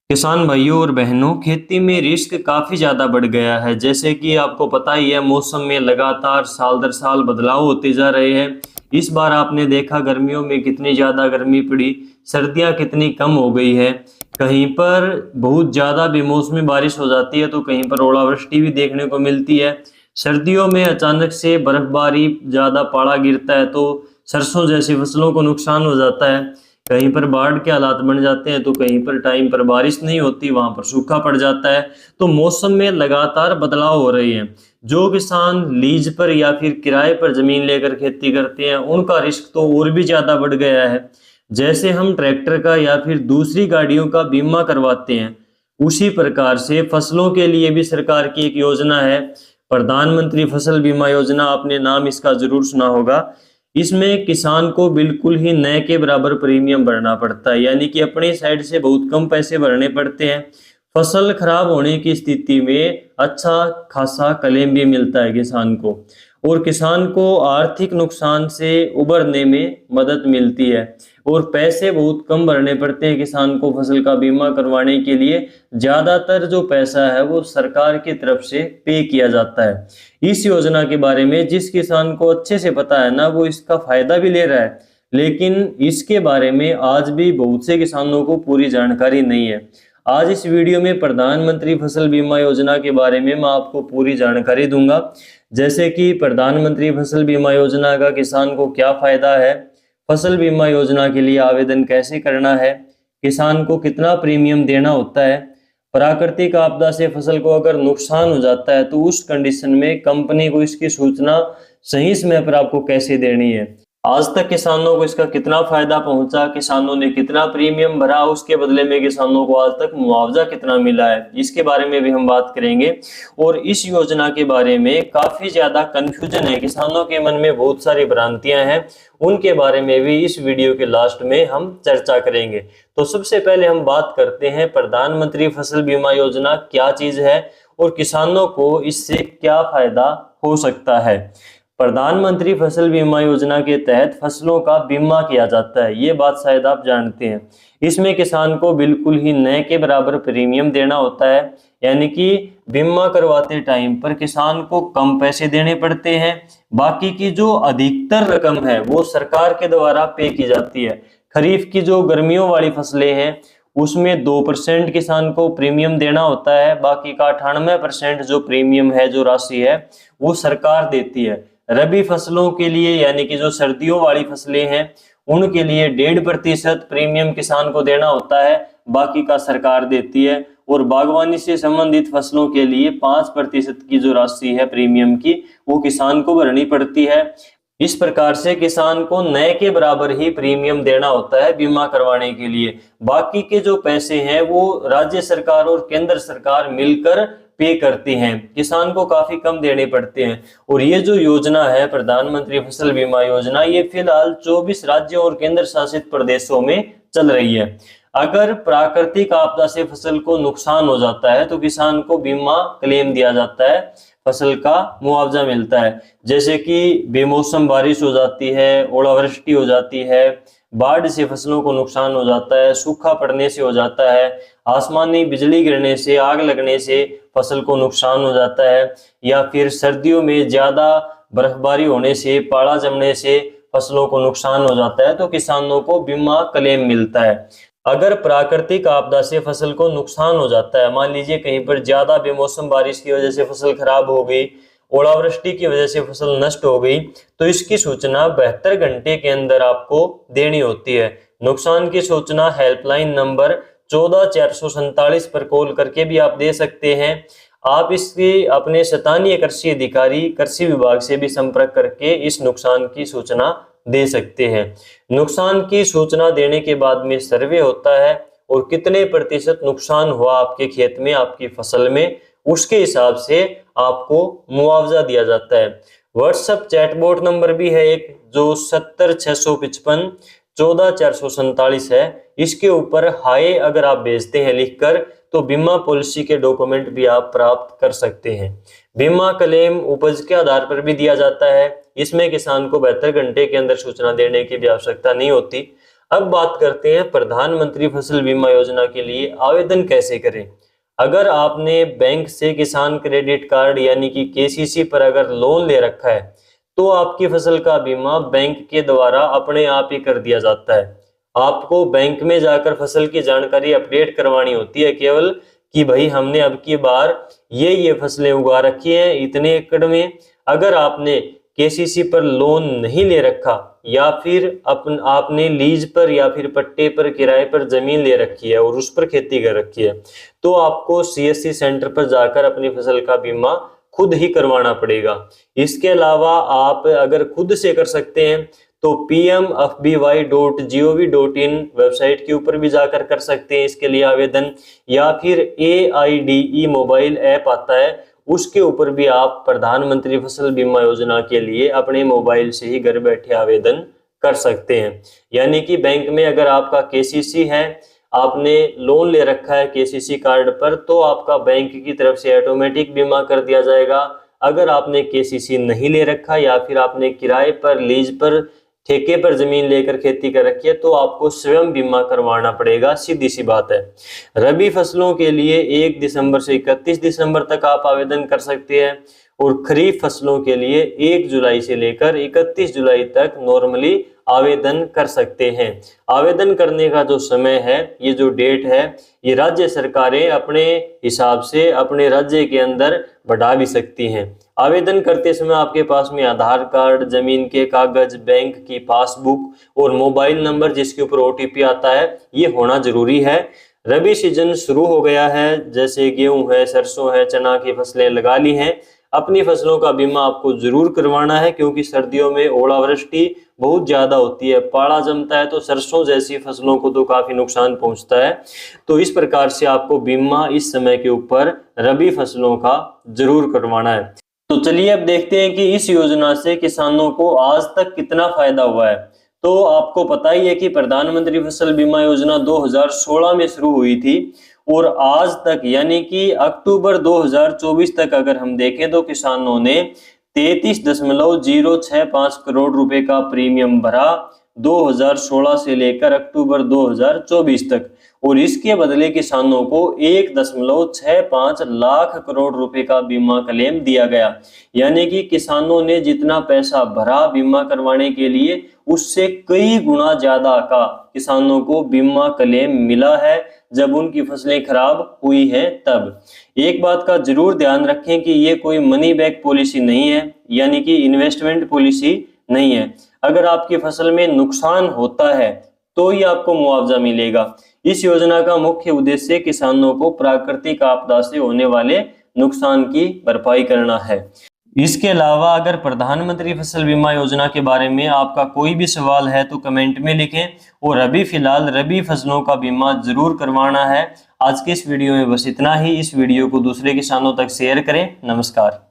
किसान भाइयों और बहनों, खेती में रिस्क काफ़ी ज़्यादा बढ़ गया है। जैसे कि आपको पता ही है, मौसम में लगातार साल दर साल बदलाव होते जा रहे हैं। इस बार आपने देखा गर्मियों में कितनी ज़्यादा गर्मी पड़ी, सर्दियाँ कितनी कम हो गई है। कहीं पर बहुत ज़्यादा बेमौसमी बारिश हो जाती है तो कहीं पर ओलावृष्टि भी देखने को मिलती है। सर्दियों में अचानक से बर्फबारी, ज़्यादा पाला गिरता है तो सरसों जैसी फसलों को नुकसान हो जाता है। कहीं पर बाढ़ के हालात बन जाते हैं तो कहीं पर टाइम पर बारिश नहीं होती, वहां पर सूखा पड़ जाता है। तो मौसम में लगातार बदलाव हो रहे हैं। जो किसान लीज पर या फिर किराए पर जमीन लेकर खेती करते हैं, उनका रिस्क तो और भी ज्यादा बढ़ गया है। जैसे हम ट्रैक्टर का या फिर दूसरी गाड़ियों का बीमा करवाते हैं, उसी प्रकार से फसलों के लिए भी सरकार की एक योजना है, प्रधानमंत्री फसल बीमा योजना। आपने नाम इसका जरूर सुना होगा। इसमें किसान को बिल्कुल ही नए के बराबर प्रीमियम भरना पड़ता है, यानी कि अपनी साइड से बहुत कम पैसे भरने पड़ते हैं। फसल खराब होने की स्थिति में अच्छा खासा क्लेम भी मिलता है किसान को, और किसान को आर्थिक नुकसान से उबरने में मदद मिलती है। और पैसे बहुत कम भरने पड़ते हैं किसान को फसल का बीमा करवाने के लिए। ज्यादातर जो पैसा है वो सरकार की तरफ से पे किया जाता है। इस योजना के बारे में जिस किसान को अच्छे से पता है ना, वो इसका फायदा भी ले रहा है, लेकिन इसके बारे में आज भी बहुत से किसानों को पूरी जानकारी नहीं है। आज इस वीडियो में प्रधानमंत्री फसल बीमा योजना के बारे में मैं आपको पूरी जानकारी दूंगा। जैसे कि प्रधानमंत्री फसल बीमा योजना का किसान को क्या फायदा है, फसल बीमा योजना के लिए आवेदन कैसे करना है, किसान को कितना प्रीमियम देना होता है, प्राकृतिक आपदा से फसल को अगर नुकसान हो जाता है तो उस कंडीशन में कंपनी को इसकी सूचना सही समय पर आपको कैसे देनी है, आज तक किसानों को इसका कितना फायदा पहुंचा, किसानों ने कितना प्रीमियम भरा, उसके बदले में किसानों को आज तक मुआवजा कितना मिला है, इसके बारे में भी हम बात करेंगे। और इस योजना के बारे में काफी ज्यादा कंफ्यूजन है, किसानों के मन में बहुत सारी भ्रांतियां हैं, उनके बारे में भी इस वीडियो के लास्ट में हम चर्चा करेंगे। तो सबसे पहले हम बात करते हैं प्रधानमंत्री फसल बीमा योजना क्या चीज है और किसानों को इससे क्या फायदा हो सकता है। प्रधानमंत्री फसल बीमा योजना के तहत फसलों का बीमा किया जाता है, ये बात शायद आप जानते हैं। इसमें किसान को बिल्कुल ही नए के बराबर प्रीमियम देना होता है, यानी कि बीमा करवाते टाइम पर किसान को कम पैसे देने पड़ते हैं। बाकी की जो अधिकतर रकम है वो सरकार के द्वारा पे की जाती है। खरीफ की जो गर्मियों वाली फसलें हैं उसमें 2% किसान को प्रीमियम देना होता है, बाकी का 98% जो प्रीमियम है, जो राशि है, वो सरकार देती है। रबी फसलों के लिए यानी कि जो सर्दियों वाली फसलें हैं उनके लिए 1.5% प्रीमियम किसान को देना होता है, बाकी का सरकार देती है। और बागवानी से संबंधित फसलों के लिए 5% की जो राशि है प्रीमियम की, वो किसान को भरनी पड़ती है। इस प्रकार से किसान को नए के बराबर ही प्रीमियम देना होता है बीमा करवाने के लिए। बाकी के जो पैसे हैं वो राज्य सरकार और केंद्र सरकार मिलकर पे करती हैं, किसान को काफी कम देने पड़ते हैं। और ये जो योजना है प्रधानमंत्री फसल बीमा योजना, ये फिलहाल 24 राज्यों और केंद्र शासित प्रदेशों में चल रही है। अगर प्राकृतिक आपदा से फसल को नुकसान हो जाता है तो किसान को बीमा क्लेम दिया जाता है, फसल का मुआवजा मिलता है। जैसे कि बेमौसम बारिश हो जाती है, ओलावृष्टि हो जाती है, बाढ़ से फसलों को नुकसान हो जाता है, सूखा पड़ने से हो जाता है, आसमानी बिजली गिरने से, आग लगने से फसल को नुकसान हो जाता है, या फिर सर्दियों में ज्यादा बर्फबारी होने से, पाला जमने से फसलों को नुकसान हो जाता है, तो किसानों को बीमा क्लेम मिलता है। अगर प्राकृतिक आपदा से फसल को नुकसान हो जाता है, मान लीजिए कहीं पर ज्यादा बेमौसम बारिश की वजह से फसल खराब हो गई, ओलावृष्टि की वजह से फसल नष्ट हो गई, तो इसकी सूचना 72 घंटे के अंदर आपको देनी होती है। नुकसान की सूचना हेल्पलाइन नंबर 14447 पर कॉल करके भी आप दे सकते हैं। आप इसकी अपने स्थानीय कृषि अधिकारी, कृषि विभाग से भी संपर्क करके इस नुकसान की सूचना दे सकते हैं। नुकसान की सूचना देने के बाद में सर्वे होता है और कितने प्रतिशत नुकसान हुआ आपके खेत में, आपकी फसल में, उसके हिसाब से आपको मुआवजा दिया जाता है। व्हाट्सएप चैटबॉट नंबर भी है एक, जो 70655 14447 है। इसके ऊपर हाय अगर आप भेजते हैं लिखकर, तो बीमा पॉलिसी के डॉक्यूमेंट भी आप प्राप्त कर सकते हैं। बीमा क्लेम उपज के आधार पर भी दिया जाता है। इसमें किसान को 72 घंटे के अंदर सूचना देने की भी आवश्यकता नहीं होती। अब बात करते हैं प्रधानमंत्री फसल बीमा योजना के लिए आवेदन कैसे करें। अगर आपने बैंक से किसान क्रेडिट कार्ड यानी कि केसीसी पर अगर लोन ले रखा है तो आपकी फसल का बीमा बैंक के द्वारा अपने आप ही कर दिया जाता है। आपको बैंक में जाकर फसल की जानकारी अपडेट करवानी होती है केवल, कि भाई हमने अब की बार ये फसलें उगा रखी हैं इतने एकड़ में। अगर आपने केसीसी पर लोन नहीं ले रखा या फिर आपने लीज पर या फिर पट्टे पर किराए पर जमीन ले रखी है और उस पर खेती कर रखी है, तो आपको सीएससी सेंटर पर जाकर अपनी फसल का बीमा खुद ही करवाना पड़ेगा। इसके अलावा आप अगर खुद से कर सकते हैं तो pmfby.gov.in वेबसाइट के ऊपर भी जाकर कर सकते हैं इसके लिए आवेदन, या फिर AIDE मोबाइल ऐप आता है उसके ऊपर भी आप प्रधानमंत्री फसल बीमा योजना के लिए अपने मोबाइल से ही घर बैठे आवेदन कर सकते हैं। यानी कि बैंक में अगर आपका केसीसी है, आपने लोन ले रखा है केसीसी कार्ड पर, तो आपका बैंक की तरफ से ऑटोमेटिक बीमा कर दिया जाएगा। अगर आपने केसीसी नहीं ले रखा या फिर आपने किराए पर, लीज पर, ठेके पर जमीन लेकर खेती कर रखी है तो आपको स्वयं बीमा करवाना पड़ेगा, सीधी सी बात है। रबी फसलों के लिए 1 दिसंबर से 31 दिसंबर तक आप आवेदन कर सकते हैं और खरीफ फसलों के लिए 1 जुलाई से लेकर 31 जुलाई तक नॉर्मली आवेदन कर सकते हैं। आवेदन करने का जो समय है, ये जो डेट है, ये राज्य सरकारें अपने हिसाब से अपने राज्य के अंदर बढ़ा भी सकती हैं। आवेदन करते समय आपके पास में आधार कार्ड, जमीन के कागज, बैंक की पासबुक और मोबाइल नंबर जिसके ऊपर OTP आता है, ये होना जरूरी है। रबी सीजन शुरू हो गया है, जैसे गेहूं है, सरसों है, चना की फसलें लगा ली हैं। अपनी फसलों का बीमा आपको जरूर करवाना है क्योंकि सर्दियों में ओलावृष्टि बहुत ज्यादा होती है, पाला जमता है तो सरसों जैसी फसलों को तो काफी नुकसान पहुंचता है। तो इस प्रकार से आपको बीमा इस समय के ऊपर रबी फसलों का जरूर करवाना है। तो चलिए अब देखते हैं कि इस योजना से किसानों को आज तक कितना फायदा हुआ है। तो आपको पता ही है कि प्रधानमंत्री फसल बीमा योजना 2016 में शुरू हुई थी और आज तक यानी कि अक्टूबर 2024 तक अगर हम देखें तो किसानों ने 33.065 करोड़ रुपए का प्रीमियम भरा 2016 से लेकर अक्टूबर 2024 तक, और इसके बदले किसानों को 1.65 लाख करोड़ रुपए का बीमा क्लेम दिया गया। यानी कि किसानों ने जितना पैसा भरा बीमा करवाने के लिए उससे कई गुना ज्यादा का किसानों को बीमा क्लेम मिला है जब उनकी फसलें खराब हुई हैं तब। एक बात का जरूर ध्यान रखें कि ये कोई मनी बैक पॉलिसी नहीं है, यानी कि इन्वेस्टमेंट पॉलिसी नहीं है। अगर आपकी फसल में नुकसान होता है तो ही आपको मुआवजा मिलेगा। इस योजना का मुख्य उद्देश्य किसानों को प्राकृतिक आपदा से होने वाले नुकसान की भरपाई करना है। इसके अलावा अगर प्रधानमंत्री फसल बीमा योजना के बारे में आपका कोई भी सवाल है तो कमेंट में लिखें, और अभी फिलहाल रबी फसलों का बीमा जरूर करवाना है। आज के इस वीडियो में बस इतना ही। इस वीडियो को दूसरे किसानों तक शेयर करें। नमस्कार।